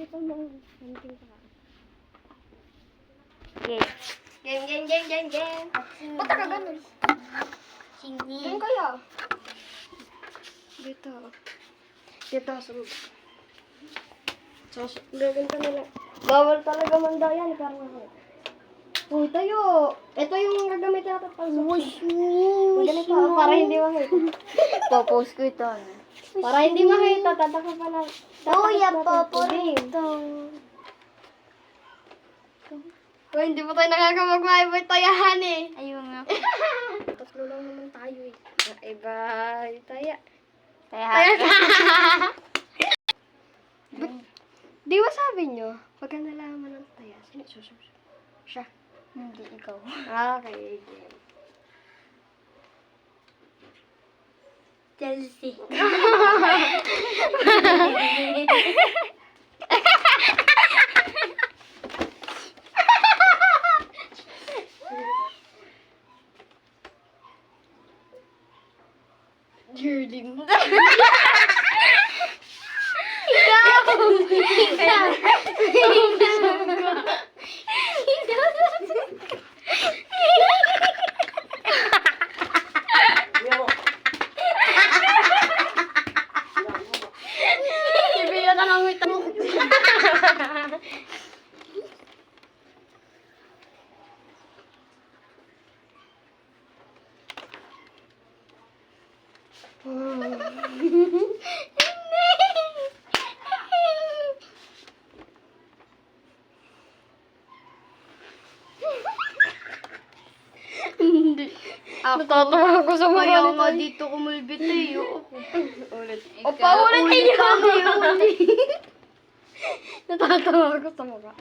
pa mga hunting pa. Game. Ba't ka ganun? Game kaya. Dito. Dito, sunod. Gagawin ka nila. Bawal talaga mandayan. Parang ako. Uy, tayo. Ito yung gagamit natin pang ganito, para hindi makita. Popost ko ito. Para hindi makita, tataka pa na. Ito. Uy, hindi pa tayo nakakamag-maibay tayahan eh. Ayun nga. Tatlo lang naman tayo eh. Iba, taya. Kaya Di ba sabi nyo, pagka nalaman ng taya, sino susunod? Siya. hindi ikaw. Okay. Chelsea. Jordan. Ibigyan ka ng wita mo. Hindi. Natatawa ako sa mga Kaya nito. nga dito kumulbit eh. Ulit. O, paulit ulit kayo. pa, Natatawa ako sa mukha.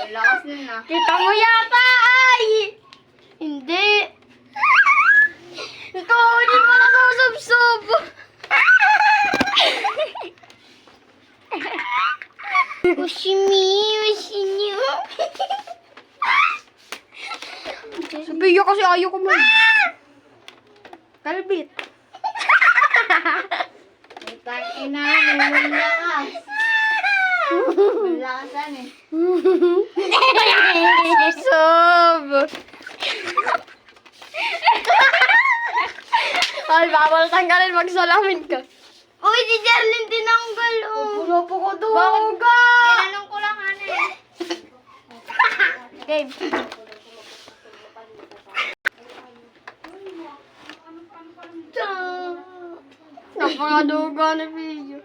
Lakas nun ah. Kita mo yata ay! Hindi. Ito, hindi mo nasusubsob. Ushimi. Sabihin kasi ayaw ko man. Kalbit. Utang ina, may lakas. Lakasan eh. Sob. Ay, bawal tanggalin. Magsalamin ka. Uy, si Jarlyn tinanggal oh. Pulo po ko doon. Bangga. Tinanong ko lang ano eh. Game. Napakaduga ni Pio.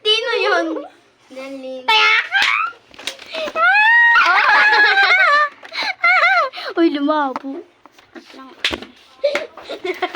Sino yun? Jarlyn. Uy, lumabo.